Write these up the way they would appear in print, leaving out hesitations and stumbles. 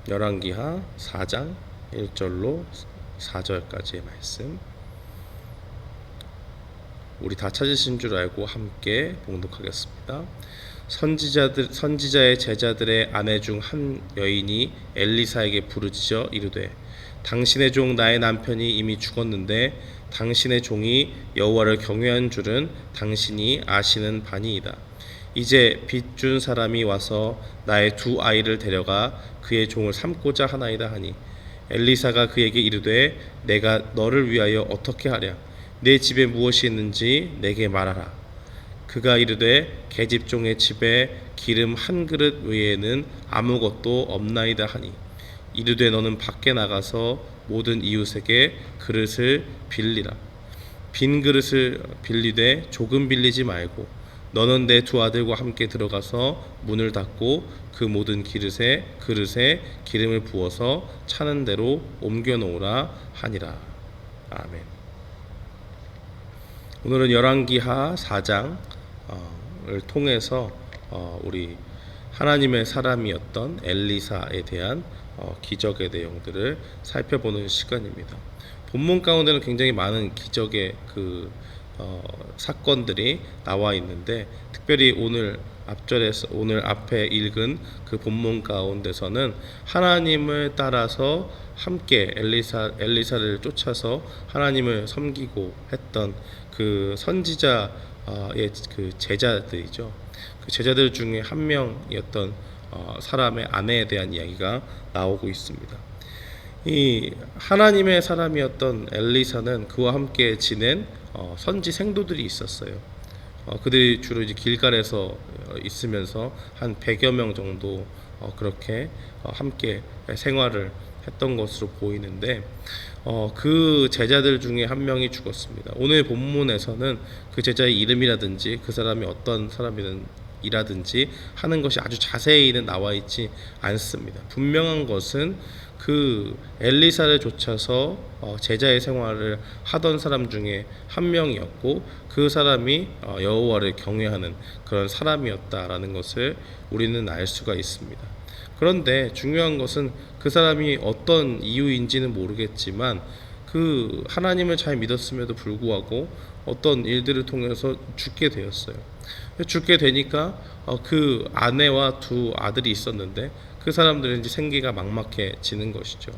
열왕기하 4장 1절로 4절까지의 말씀, 우리 다 찾으신 줄 알고 함께 봉독하겠습니다. 선지자의 제자들의 아내 중 한 여인이 엘리사에게 부르짖어 이르되, 당신의 종 나의 남편이 이미 죽었는데 당신의 종이 여호와를 경외한 줄은 당신이 아시는 바니이다. 이제 빚 준 사람이 와서 나의 두 아이를 데려가 그의 종을 삼고자 하나이다 하니, 엘리사가 그에게 이르되, 내가 너를 위하여 어떻게 하랴? 내 집에 무엇이 있는지 내게 말하라. 그가 이르되, 계집종의 집에 기름 한 그릇 외에는 아무것도 없나이다 하니, 이르되 너는 밖에 나가서 모든 이웃에게 그릇을 빌리라. 빈 그릇을 빌리되 조금 빌리지 말고 너는 내 두 아들과 함께 들어가서 문을 닫고 그 모든 그릇에 기름을 부어서 차는 대로 옮겨 놓으라 하니라. 아멘. 오늘은 열왕기하 4장을 통해서 우리 하나님의 사람이었던 엘리사에 대한 기적의 내용들을 살펴보는 시간입니다. 본문 가운데는 굉장히 많은 기적의 사건들이 나와 있는데, 특별히 오늘 앞에 읽은 그 본문 가운데서는 하나님을 따라서 함께 엘리사를 쫓아서 하나님을 섬기고 했던 그 선지자의 그 제자들이죠. 그 제자들 중에 한 명이었던 사람의 아내에 대한 이야기가 나오고 있습니다. 이 하나님의 사람이었던 엘리사는 그와 함께 지낸 선지 생도들이 있었어요. 그들이 주로 이제 길갈에서 있으면서 한 100여 명 정도 그렇게 함께 생활을 했던 것으로 보이는데, 그 제자들 중에 한 명이 죽었습니다. 오늘 본문에서는 그 제자의 이름이라든지 그 사람이 어떤 사람이라든지 하는 것이 아주 자세히는 나와 있지 않습니다. 분명한 것은 그 엘리사를 쫓아서 제자의 생활을 하던 사람 중에 한 명이었고, 그 사람이 여호와를 경외하는 그런 사람이었다라는 것을 우리는 알 수가 있습니다. 그런데 중요한 것은 그 사람이 어떤 이유인지는 모르겠지만 그 하나님을 잘 믿었음에도 불구하고 어떤 일들을 통해서 죽게 되었어요. 죽게 되니까 그 아내와 두 아들이 있었는데 그 사람들은 이제 생계가 막막해지는 것이죠.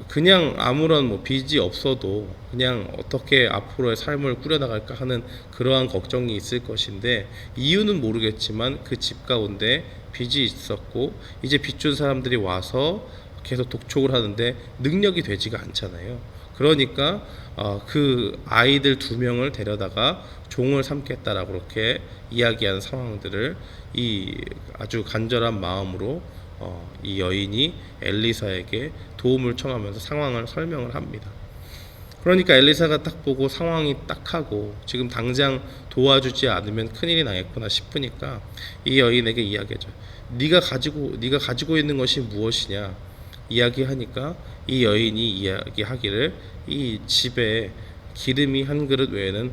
그냥 아무런 빚이 없어도 그냥 어떻게 앞으로의 삶을 꾸려나갈까 하는 그러한 걱정이 있을 것인데, 이유는 모르겠지만 그 집 가운데 빚이 있었고 이제 빚 준 사람들이 와서 계속 독촉을 하는데 능력이 되지가 않잖아요. 그러니까 그 아이들 2명을 데려다가 종을 삼겠다라고 그렇게 이야기하는 상황들을 이 아주 간절한 마음으로 이 여인이 엘리사에게 도움을 청하면서 상황을 설명을 합니다. 그러니까 엘리사가 딱 보고 상황이 딱 하고 지금 당장 도와주지 않으면 큰일이 나겠구나 싶으니까 이 여인에게 이야기하죠. 네가 가지고 있는 것이 무엇이냐 이야기하니까 이 여인이 이야기하기를, 이 집에 기름이 한 그릇 외에는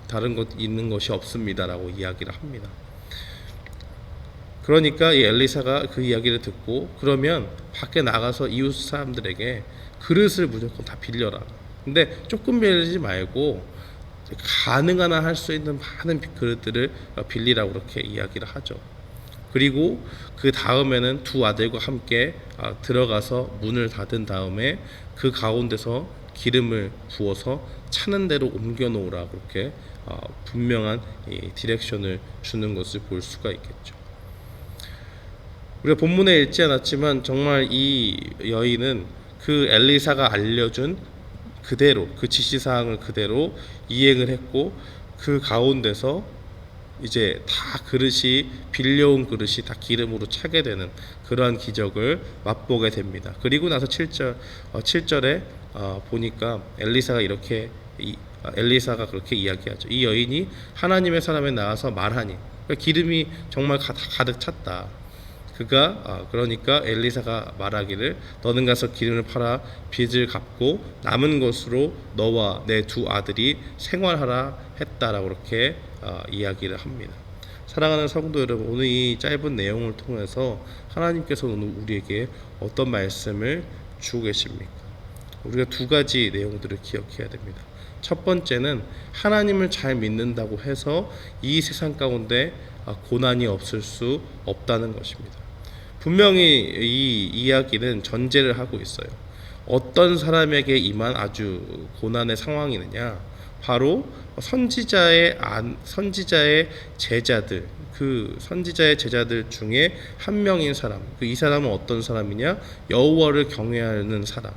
다른 것 있는 것이 없습니다라고 이야기를 합니다. 그러니까 이 엘리사가 그 이야기를 듣고, 그러면 밖에 나가서 이웃 사람들에게 그릇을 무조건 다 빌려라. 근데 조금 빌리지 말고 가능한 한 할 수 있는 많은 그릇들을 빌리라고 그렇게 이야기를 하죠. 그리고 그 다음에는 두 아들과 함께 들어가서 문을 닫은 다음에 그 가운데서 기름을 부어서 차는 대로 옮겨 놓으라 그렇게 분명한 이 디렉션을 주는 것을 볼 수가 있겠죠. 우리가 본문에 읽지 않았지만 정말 이 여인은 그 엘리사가 알려준 그대로 그 지시사항을 그대로 이행을 했고, 그 가운데서 이제 다 빌려온 그릇이 다 기름으로 차게 되는 그러한 기적을 맛보게 됩니다. 그리고 나서 7절에 보니까 엘리사가 그렇게 이야기하죠. 이 여인이 하나님의 사람에 나와서 말하니, 기름이 정말 가득 찼다. 그러니까 엘리사가 말하기를, 너는 가서 기름을 팔아 빚을 갚고 남은 것으로 너와 내 두 아들이 생활하라 했다라고 그렇게 이야기를 합니다. 사랑하는 성도 여러분, 오늘 이 짧은 내용을 통해서 하나님께서 오늘 우리에게 어떤 말씀을 주고 계십니까? 우리가 두 가지 내용들을 기억해야 됩니다. 첫 번째는 하나님을 잘 믿는다고 해서 이 세상 가운데 고난이 없을 수 없다는 것입니다. 분명히 이 이야기는 전제를 하고 있어요. 어떤 사람에게 임한 아주 고난의 상황이느냐? 바로 선지자의 제자들, 그 선지자의 제자들 중에 한 명인 사람. 이 사람은 어떤 사람이냐? 여호와를 경외하는 사람.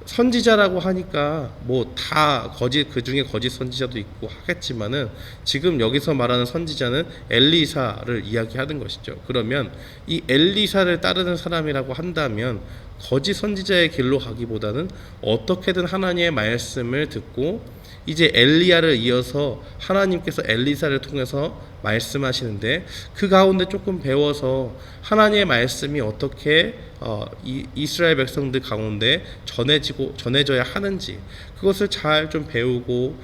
선지자라고 하니까 뭐 다 거짓, 그 중에 거짓 선지자도 있고 하겠지만은 지금 여기서 말하는 선지자는 엘리사를 이야기하는 것이죠. 그러면 이 엘리사를 따르는 사람이라고 한다면 거짓 선지자의 길로 가기보다는 어떻게든 하나님의 말씀을 듣고 이제 엘리야를 이어서 하나님께서 엘리사를 통해서 말씀하시는데 그 가운데 조금 배워서 하나님의 말씀이 어떻게 이스라엘 백성들 가운데 전해져야 하는지 그것을 잘 좀 배우고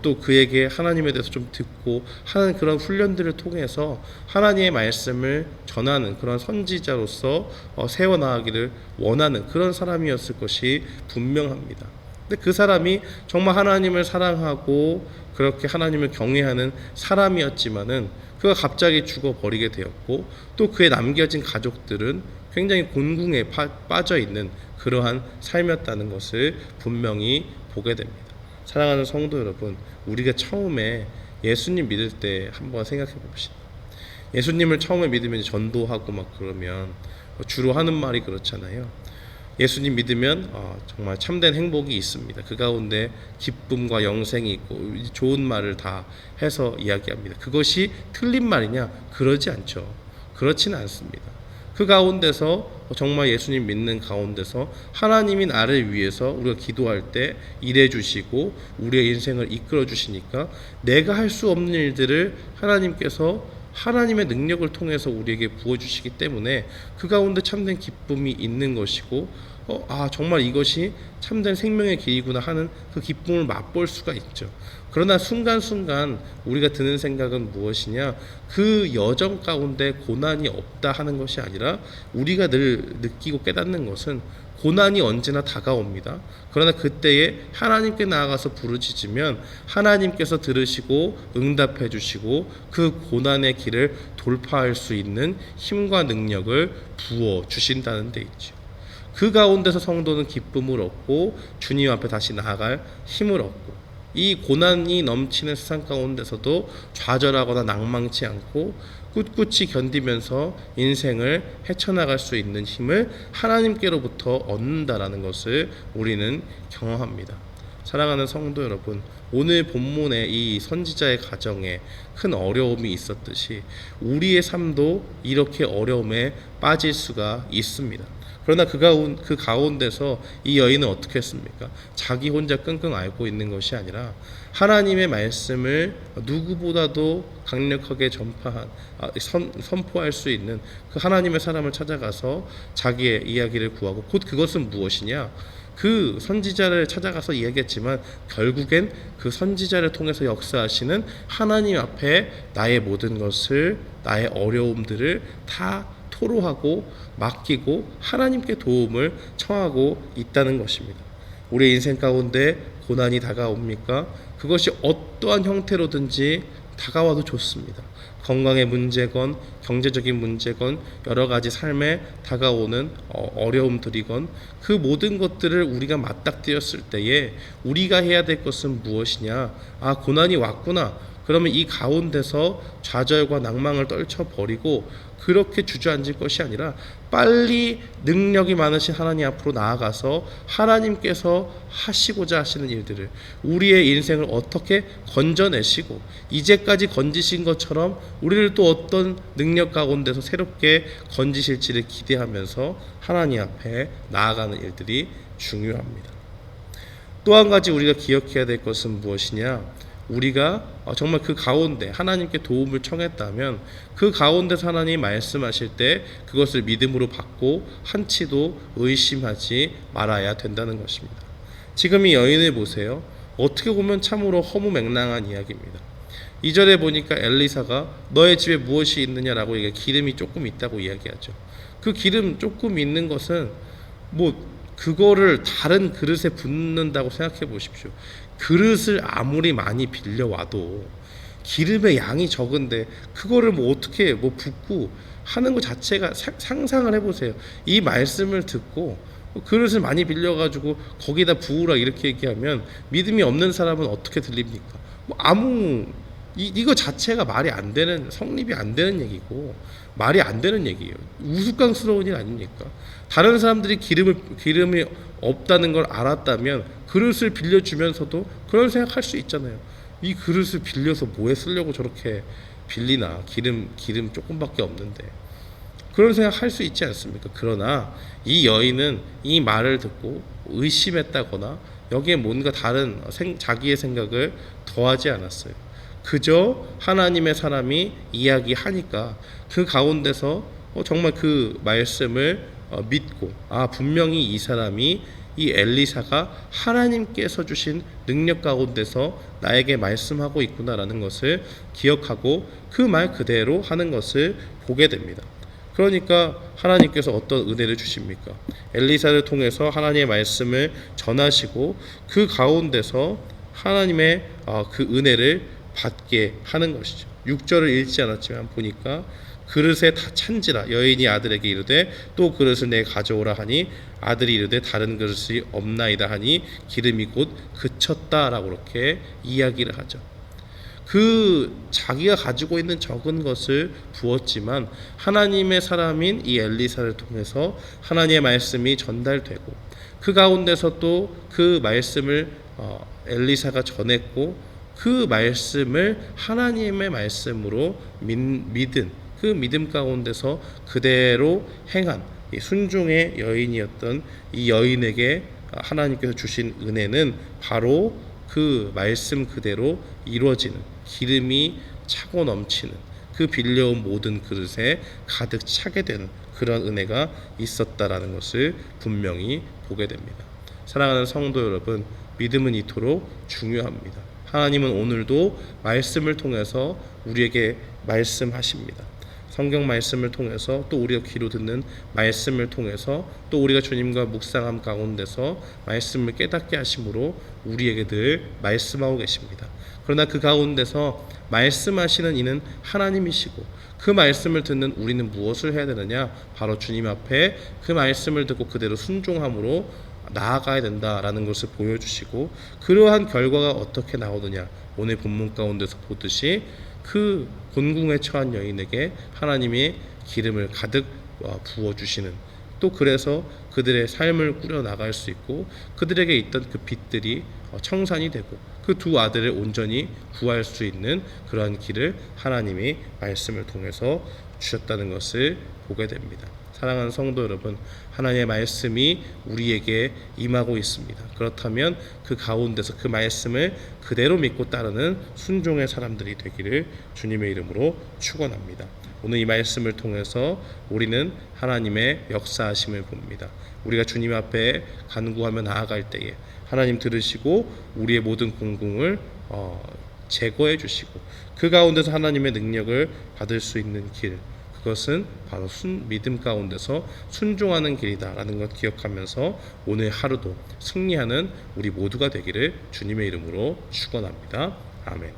또 그에게 하나님에 대해서 좀 듣고 하는 그런 훈련들을 통해서 하나님의 말씀을 전하는 그런 선지자로서 세워나가기를 원하는 그런 사람이었을 것이 분명합니다. 근데 그 사람이 정말 하나님을 사랑하고 그렇게 하나님을 경외하는 사람이었지만은 그가 갑자기 죽어버리게 되었고 또 그의 남겨진 가족들은 굉장히 곤궁에 빠져 있는 그러한 삶이었다는 것을 분명히 보게 됩니다. 사랑하는 성도 여러분, 우리가 처음에 예수님 믿을 때 한번 생각해 봅시다. 예수님을 처음에 믿으면 전도하고 막 그러면 주로 하는 말이 그렇잖아요. 예수님 믿으면 정말 참된 행복이 있습니다. 그 가운데 기쁨과 영생이 있고 좋은 말을 다 해서 이야기합니다. 그것이 틀린 말이냐? 그러지 않죠. 그렇지는 않습니다. 그 가운데서 정말 예수님 믿는 가운데서 하나님이 나를 위해서 우리가 기도할 때 일해 주시고 우리의 인생을 이끌어 주시니까 내가 할 수 없는 일들을 하나님께서 하나님의 능력을 통해서 우리에게 부어주시기 때문에 그 가운데 참된 기쁨이 있는 것이고 정말 이것이 참된 생명의 길이구나 하는 그 기쁨을 맛볼 수가 있죠. 그러나 순간순간 우리가 드는 생각은 무엇이냐? 그 여정 가운데 고난이 없다 하는 것이 아니라 우리가 늘 느끼고 깨닫는 것은 고난이 언제나 다가옵니다. 그러나 그때에 하나님께 나아가서 부르짖으면 하나님께서 들으시고 응답해 주시고 그 고난의 길을 돌파할 수 있는 힘과 능력을 부어 주신다는 데 있죠. 그 가운데서 성도는 기쁨을 얻고 주님 앞에 다시 나아갈 힘을 얻고 이 고난이 넘치는 세상 가운데서도 좌절하거나 낭망치 않고 꿋꿋이 견디면서 인생을 헤쳐나갈 수 있는 힘을 하나님께로부터 얻는다라는 것을 우리는 경험합니다. 사랑하는 성도 여러분, 오늘 본문의 이 선지자의 가정에 큰 어려움이 있었듯이 우리의 삶도 이렇게 어려움에 빠질 수가 있습니다. 그러나 그 가운데서 이 여인은 어떻게 했습니까? 자기 혼자 끙끙 앓고 있는 것이 아니라 하나님의 말씀을 누구보다도 강력하게 선포할 수 있는 그 하나님의 사람을 찾아가서 자기의 이야기를 구하고 곧 그것은 무엇이냐? 그 선지자를 찾아가서 이야기했지만 결국엔 그 선지자를 통해서 역사하시는 하나님 앞에 나의 모든 것을, 나의 어려움들을 다 토로하고 맡기고 하나님께 도움을 청하고 있다는 것입니다. 우리의 인생 가운데 고난이 다가옵니까? 그것이 어떠한 형태로든지 다가와도 좋습니다. 건강의 문제건 경제적인 문제건 여러 가지 삶에 다가오는 어려움들이건 그 모든 것들을 우리가 맞닥뜨렸을 때에 우리가 해야 될 것은 무엇이냐? 고난이 왔구나. 그러면 이 가운데서 좌절과 낭망을 떨쳐버리고 그렇게 주저앉을 것이 아니라 빨리 능력이 많으신 하나님 앞으로 나아가서 하나님께서 하시고자 하시는 일들을 우리의 인생을 어떻게 건져내시고 이제까지 건지신 것처럼 우리를 또 어떤 능력 가운데서 새롭게 건지실지를 기대하면서 하나님 앞에 나아가는 일들이 중요합니다. 또 한 가지 우리가 기억해야 될 것은 무엇이냐? 우리가 정말 그 가운데 하나님께 도움을 청했다면 그 가운데서 하나님이 말씀하실 때 그것을 믿음으로 받고 한치도 의심하지 말아야 된다는 것입니다. 지금 이 여인을 보세요. 어떻게 보면 참으로 허무맹랑한 이야기입니다. 2절에 보니까 엘리사가 너의 집에 무엇이 있느냐라고 얘기해 기름이 조금 있다고 이야기하죠. 그 기름 조금 있는 것은 뭐 그거를 다른 그릇에 붓는다고 생각해 보십시오. 그릇을 아무리 많이 빌려와도 기름의 양이 적은데 그거를 뭐 어떻게 뭐 붓고 하는 것 자체가 상상을 해보세요. 이 말씀을 듣고 그릇을 많이 빌려가지고 거기다 부으라 이렇게 얘기하면 믿음이 없는 사람은 어떻게 들립니까? 뭐 아무 이거 자체가 말이 안 되는 성립이 안 되는 얘기고 말이 안 되는 얘기예요. 우스꽝스러운 일 아닙니까? 다른 사람들이 기름이 없다는 걸 알았다면 그릇을 빌려주면서도 그런 생각할 수 있잖아요. 이 그릇을 빌려서 뭐에 쓰려고 저렇게 빌리나 기름 조금밖에 없는데 그런 생각 할 수 있지 않습니까? 그러나 이 여인은 이 말을 듣고 의심했다거나 여기에 뭔가 다른 자기의 생각을 더하지 않았어요. 그저 하나님의 사람이 이야기하니까 그 가운데서 정말 그 말씀을 믿고 분명히 이 사람이 이 엘리사가 하나님께서 주신 능력 가운데서 나에게 말씀하고 있구나라는 것을 기억하고 그 말 그대로 하는 것을 보게 됩니다. 그러니까 하나님께서 어떤 은혜를 주십니까? 엘리사를 통해서 하나님의 말씀을 전하시고 그 가운데서 하나님의 그 은혜를 받게 하는 것이죠. 6절을 읽지 않았지만 보니까 그릇에 다 찬지라 여인이 아들에게 이르되 또 그릇을 내 가져오라 하니 아들이 이르되 다른 그릇이 없나이다 하니 기름이 곧 그쳤다라고 그렇게 이야기를 하죠. 그 자기가 가지고 있는 적은 것을 부었지만 하나님의 사람인 이 엘리사를 통해서 하나님의 말씀이 전달되고 그 가운데서 또 그 말씀을 엘리사가 전했고 그 말씀을 하나님의 말씀으로 믿은 그 믿음 가운데서 그대로 행한 이 순종의 여인이었던 이 여인에게 하나님께서 주신 은혜는 바로 그 말씀 그대로 이루어지는 기름이 차고 넘치는 그 빌려온 모든 그릇에 가득 차게 되는 그런 은혜가 있었다라는 것을 분명히 보게 됩니다. 사랑하는 성도 여러분, 믿음은 이토록 중요합니다. 하나님은 오늘도 말씀을 통해서 우리에게 말씀하십니다. 성경 말씀을 통해서 또 우리가 귀로 듣는 말씀을 통해서 또 우리가 주님과 묵상함 가운데서 말씀을 깨닫게 하심으로 우리에게 늘 말씀하고 계십니다. 그러나 그 가운데서 말씀하시는 이는 하나님이시고 그 말씀을 듣는 우리는 무엇을 해야 되느냐? 바로 주님 앞에 그 말씀을 듣고 그대로 순종함으로 나아가야 된다라는 것을 보여주시고 그러한 결과가 어떻게 나오느냐? 오늘 본문 가운데서 보듯이 그 곤궁에 처한 여인에게 하나님이 기름을 가득 부어주시는 또 그래서 그들의 삶을 꾸려나갈 수 있고 그들에게 있던 그 빚들이 청산이 되고 그 두 아들을 온전히 구할 수 있는 그러한 길을 하나님이 말씀을 통해서 주셨다는 것을 보게 됩니다. 사랑하는 성도 여러분, 하나님의 말씀이 우리에게 임하고 있습니다. 그렇다면 그 가운데서 그 말씀을 그대로 믿고 따르는 순종의 사람들이 되기를 주님의 이름으로 축원합니다. 오늘 이 말씀을 통해서 우리는 하나님의 역사하심을 봅니다. 우리가 주님 앞에 간구하며 나아갈 때에 하나님 들으시고 우리의 모든 공공을 제거해 주시고 그 가운데서 하나님의 능력을 받을 수 있는 길, 그것은 바로 믿음 가운데서 순종하는 길이다라는 것 기억하면서 오늘 하루도 승리하는 우리 모두가 되기를 주님의 이름으로 축원합니다. 아멘.